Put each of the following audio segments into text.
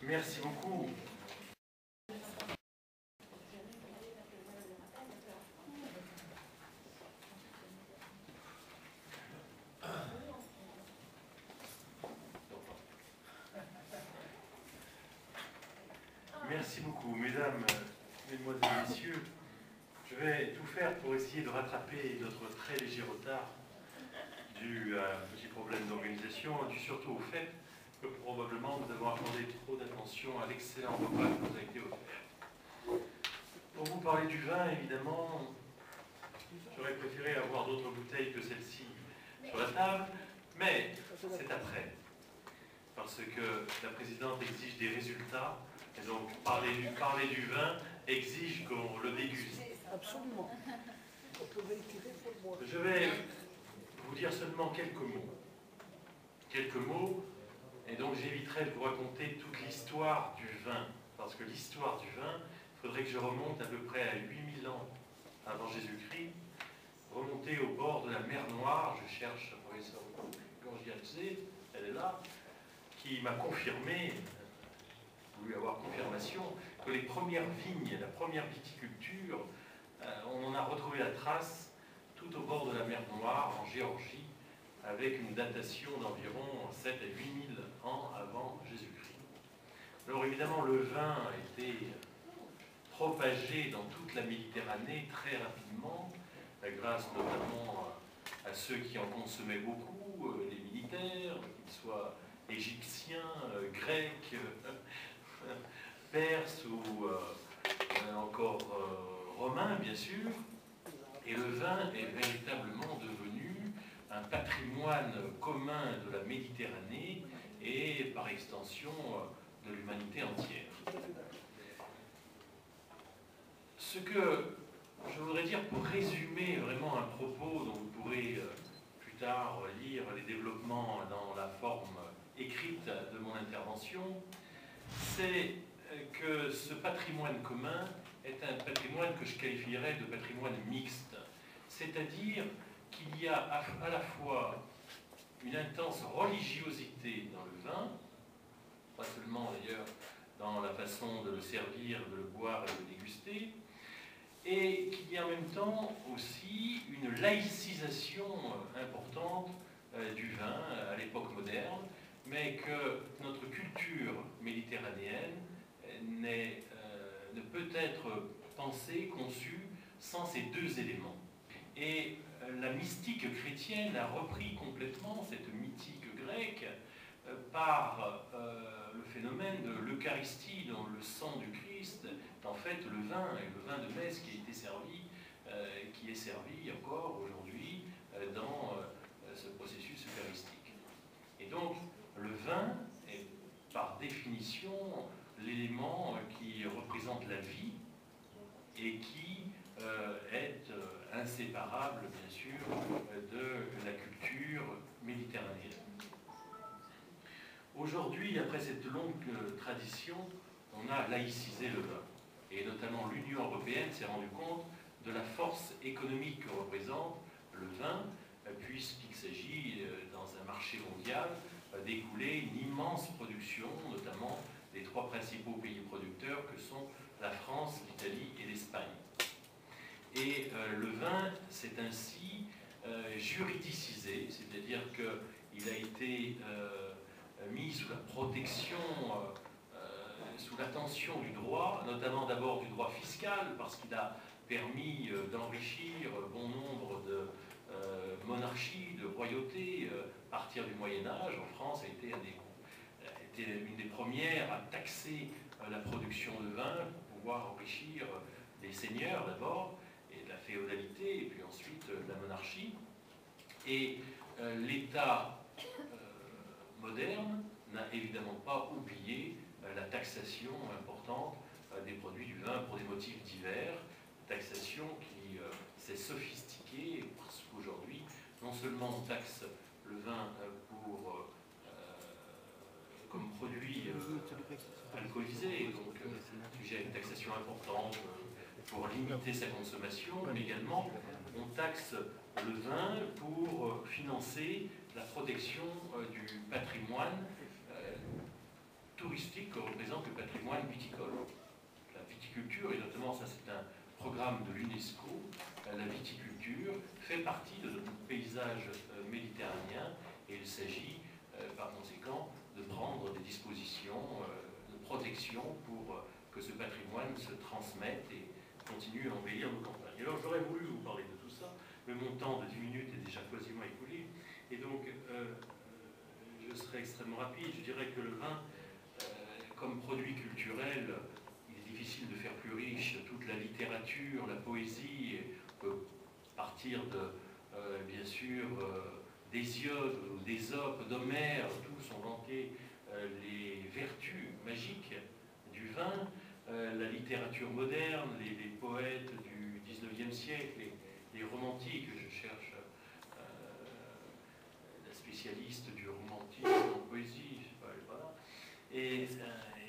Merci beaucoup. Merci beaucoup, mesdames, mesdemoiselles et messieurs. Je vais tout faire pour essayer de rattraper notre très léger retard dû à un petit problème d'organisation, dû surtout au fait que probablement nous avons accordé trop d'attention à l'excellent repas qui nous a été offert. Pour vous parler du vin, évidemment, j'aurais préféré avoir d'autres bouteilles que celle-ci sur la table, mais c'est après. Parce que la présidente exige des résultats, et donc parler du vin exige qu'on le déguste. Absolument. Je vais vous dire seulement quelques mots. Quelques mots, et donc j'éviterai de vous raconter toute l'histoire du vin. Parce que l'histoire du vin, il faudrait que je remonte à peu près à 8000 ans avant Jésus-Christ, remonter au bord de la mer Noire. Je cherche la professeure Gangialzé, elle est là, qui m'a confirmé, voulu avoir confirmation, que les premières vignes, la première viticulture, on en a retrouvé la trace tout au bord de la mer Noire, en Géorgie, avec une datation d'environ 7 à 8000 ans avant Jésus-Christ. Alors évidemment, le vin a été propagé dans toute la Méditerranée très rapidement, grâce notamment à ceux qui en consommaient beaucoup, les militaires, qu'ils soient égyptiens, grecs, perses ou encore romains, bien sûr. Et le vin est véritablement devenu un patrimoine commun de la Méditerranée et par extension de l'humanité entière. Ce que je voudrais dire pour résumer vraiment un propos dont vous pourrez plus tard lire les développements dans la forme écrite de mon intervention, c'est que ce patrimoine commun est un patrimoine que je qualifierais de patrimoine mixte. C'est-à-dire qu'il y a à la fois une intense religiosité dans le vin, pas seulement d'ailleurs dans la façon de le servir, de le boire et de le déguster, et qu'il y a en même temps aussi une laïcisation importante du vin à l'époque moderne, mais que notre culture méditerranéenne ne peut être pensée, conçue sans ces deux éléments. Et la mystique chrétienne a repris complètement cette mythique grecque par le phénomène de l'Eucharistie, dans le sang du Christ, en fait le vin, et le vin de messe qui a été servi, qui est servi encore aujourd'hui dans ce processus eucharistique. Et donc le vin est par définition l'élément qui représente la vie et qui est inséparable, bien sûr, de la culture méditerranéenne. Aujourd'hui, après cette longue tradition, on a laïcisé le vin. Et notamment l'Union européenne s'est rendue compte de la force économique que représente le vin, puisqu'il s'agit, dans un marché mondial, d'écouler une immense production, notamment des trois principaux pays producteurs que sont la France, l'Italie et l'Espagne. Et le vin s'est ainsi juridicisé, c'est-à-dire qu'il a été mis sous la protection, sous l'attention du droit, notamment d'abord du droit fiscal, parce qu'il a permis d'enrichir bon nombre de monarchies, de royautés, à partir du Moyen-Âge. En France, a été une des premières à taxer la production de vin pour pouvoir enrichir les seigneurs d'abord, et de la féodalité, et puis ensuite la monarchie. Et l'État moderne n'a évidemment pas oublié la taxation importante des produits du vin pour des motifs divers, taxation qui s'est sophistiquée parce qu'aujourd'hui, non seulement on taxe le vin comme produit alcoolisé, donc sujet à une taxation importante pour limiter sa consommation, mais également on taxe le vin pour financer la protection du patrimoine touristique que représente exemple, le patrimoine viticole. La viticulture, et notamment ça c'est un programme de l'UNESCO, la viticulture fait partie de notre paysage méditerranéen et il s'agit par conséquent de prendre des dispositions de protection pour que ce patrimoine se transmette et continue à embellir nos campagnes. Alors j'aurais voulu vous parler de tout ça, mais mon temps de 10 minutes est déjà quasiment écoulé, et donc je serai extrêmement rapide. Je dirais que le vin, comme produit culturel, il est difficile de faire plus riche toute la littérature, la poésie. On peut partir de, bien sûr, d'Hésiode ou d'Ésope, d'Homère, tous ont vanté les vertus magiques du vin. La littérature moderne, les poètes du 19e siècle, les romantiques, je cherche la spécialiste du romantisme en poésie, je sais pas, voilà. Et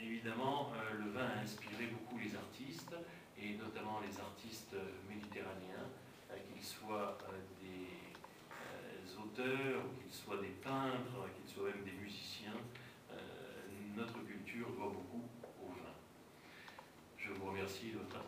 évidemment, le vin a inspiré beaucoup les artistes, et notamment les artistes méditerranéens, qu'ils soient des auteurs, qu'ils soient des peintres, qu'ils soient même des musiciens. Notre culture doit beaucoup au vin. Je vous remercie de votre